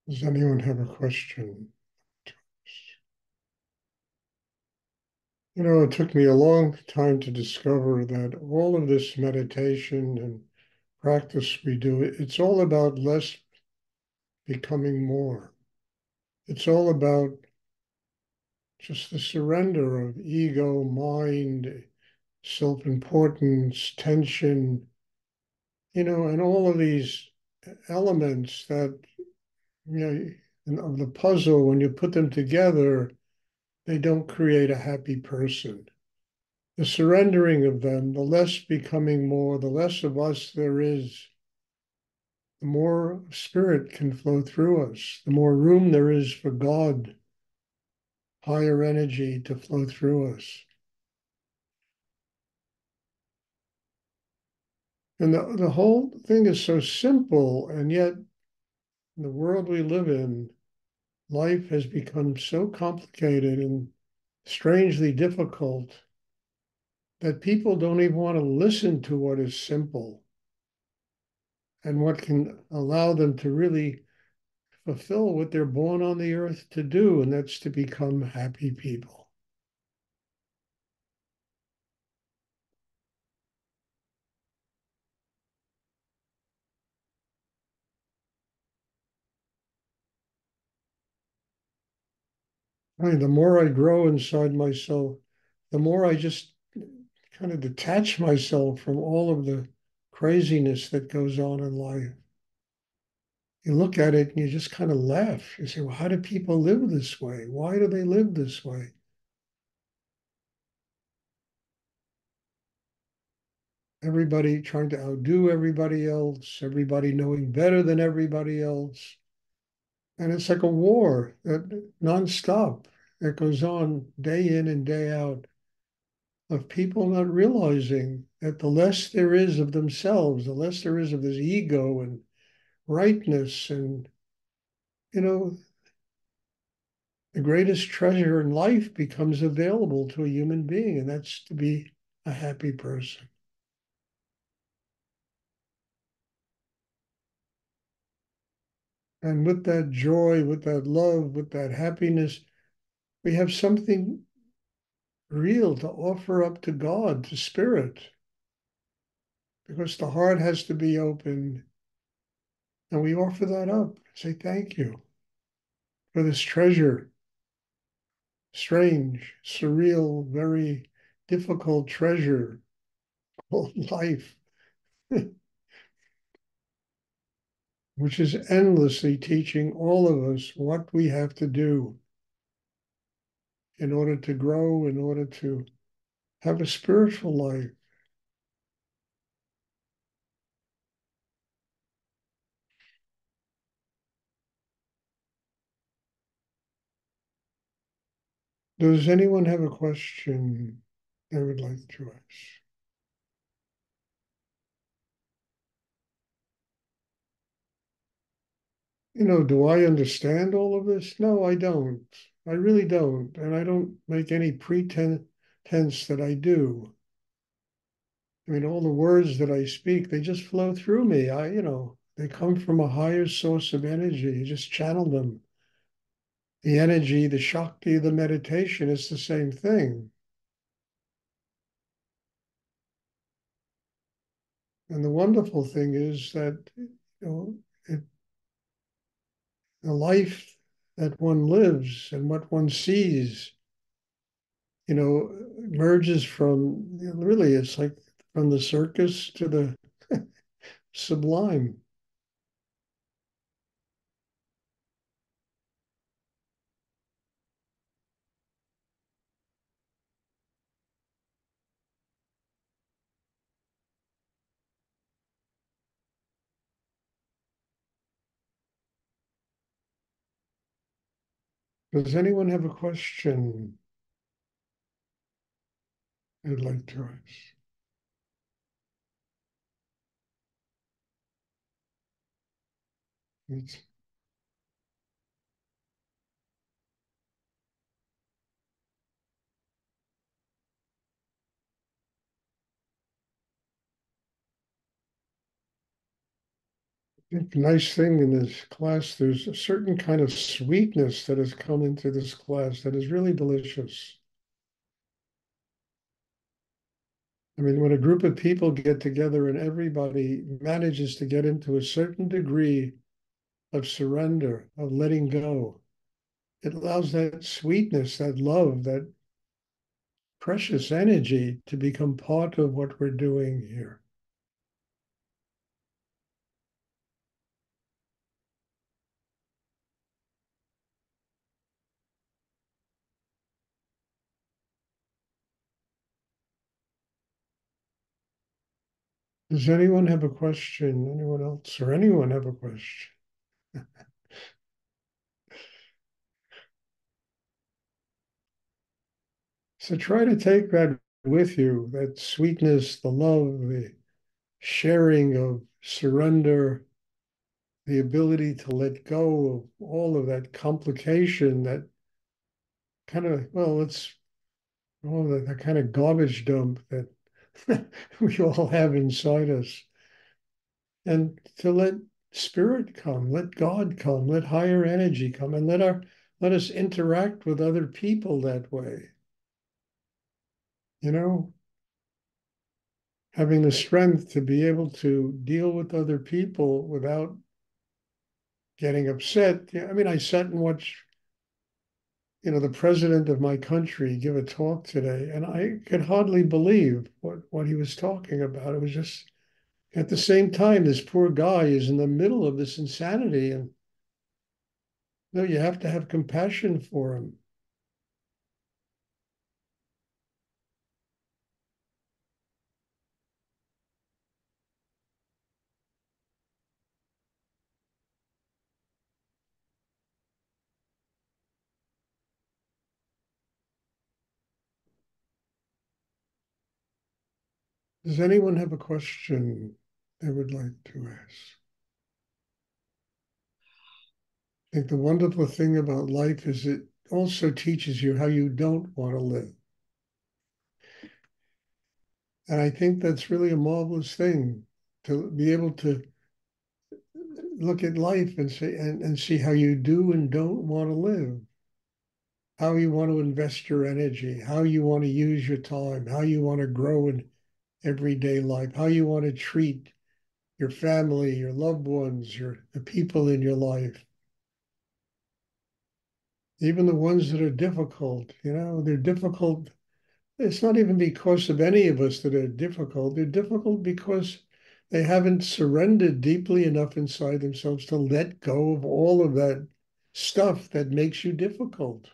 Does anyone have a question? It took me a long time to discover that all of this meditation and practice we do, it's all about less becoming more. It's all about just the surrender of ego, mind, self-importance, tension, and all of these elements that, of the puzzle, when you put them together, they don't create a happy person. The surrendering of them, the less becoming more, the less of us there is, the more spirit can flow through us, the more room there is for God, higher energy to flow through us. And the whole thing is so simple, and yet in the world we live in, life has become so complicated and strangely difficult that people don't even want to listen to what is simple and what can allow them to really fulfill what they're born on the earth to do, and that's to become happy people. The more I grow inside myself, the more I just kind of detach myself from all of the craziness that goes on in life. You look at it and you just kind of laugh. You say, well, how do people live this way? Why do they live this way? Everybody trying to outdo everybody else, everybody knowing better than everybody else. And it's like a war that nonstop that goes on day in and day out of people not realizing that the less there is of themselves, the less there is of this ego and rightness, and you know, the greatest treasure in life becomes available to a human being, and that's to be a happy person. And with that joy, with that love, with that happiness, we have something real to offer up to God, to spirit, because the heart has to be open. And we offer that up. Say thank you for this treasure, strange, surreal, very difficult treasure called life, which is endlessly teaching all of us what we have to do in order to grow, in order to have a spiritual life. Does anyone have a question they would like to ask? Do I understand all of this? No, I don't. I really don't. And I don't make any pretense that I do. I mean, all the words that I speak, they just flow through me. They come from a higher source of energy. You just channel them. The energy, the Shakti, the meditation is the same thing. And the wonderful thing is that, it, the life that one lives and what one sees, merges from, really, it's like from the circus to the sublime. Does anyone have a question I'd like to ask? It's, think the nice thing in this class, there's a certain kind of sweetness that has come into this class that is really delicious. I mean, when a group of people get together and everybody manages to get into a certain degree of surrender, of letting go, it allows that sweetness, that love, that precious energy to become part of what we're doing here. Does anyone have a question? Anyone else or anyone have a question? So try to take that with you, that sweetness, the love, the sharing of surrender, the ability to let go of all of that complication, that kind of, well, it's all that kind of garbage dump that we all have inside us. And to let spirit come, let God come, let higher energy come, and let us interact with other people that way. You know, having the strength to be able to deal with other people without getting upset. Yeah, I mean, I sat and watched, the president of my country give a talk today, and I could hardly believe what he was talking about. It was just at the same time, this poor guy is in the middle of this insanity, and no, you have to have compassion for him. Does anyone have a question they would like to ask? I think the wonderful thing about life is it also teaches you how you don't want to live. And I think that's really a marvelous thing to be able to look at life and say and see how you do and don't want to live, how you want to invest your energy, how you want to use your time, how you want to grow in everyday life, how you want to treat your family, your loved ones, the people in your life, even the ones that are difficult. They're difficult. It's not even because of any of us that are difficult. They're difficult because they haven't surrendered deeply enough inside themselves to let go of all of that stuff that makes you difficult.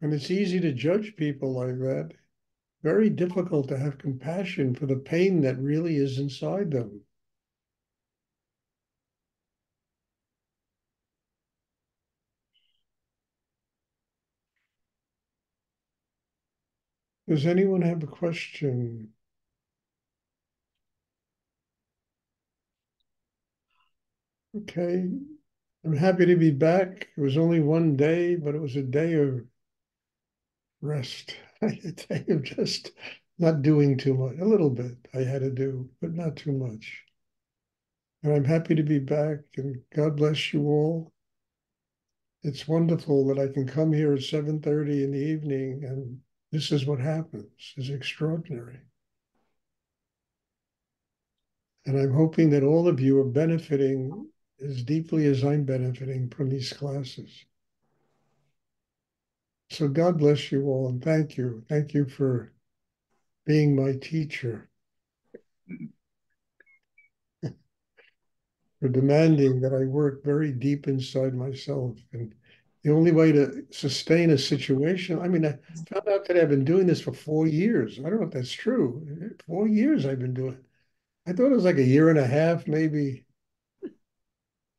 And it's easy to judge people like that. Very difficult to have compassion for the pain that really is inside them. Does anyone have a question? Okay, I'm happy to be back. It was only one day, but it was a day of rest, a day of just not doing too much. A little bit I had to do, but not too much. And I'm happy to be back, and God bless you all. It's wonderful that I can come here at 7:30 in the evening, and this is what happens. It's extraordinary. And I'm hoping that all of you are benefiting as deeply as I'm benefiting from these classes. So God bless you all, and thank you. Thank you for being my teacher, for demanding that I work very deep inside myself. And the only way to sustain a situation, I mean, I found out that I've been doing this for 4 years. I don't know if that's true. 4 years I've been doing it. I thought it was like a year and a half, maybe.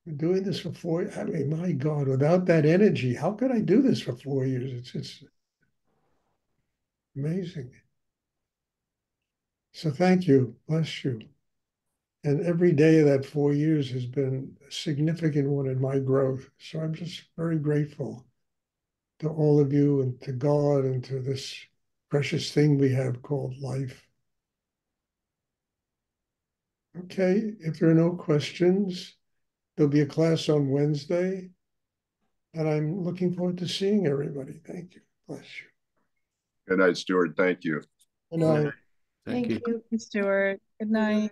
Been doing this for four. I mean, my God, without that energy, how could I do this for 4 years? It's amazing. So thank you. Bless you. And every day of that 4 years has been a significant one in my growth. So I'm just very grateful to all of you and to God and to this precious thing we have called life. Okay, if there are no questions, there'll be a class on Wednesday, and I'm looking forward to seeing everybody. Thank you. Bless you. Good night, Stuart. Thank you. Good night. Thank you. Thank you, Stuart. Good night.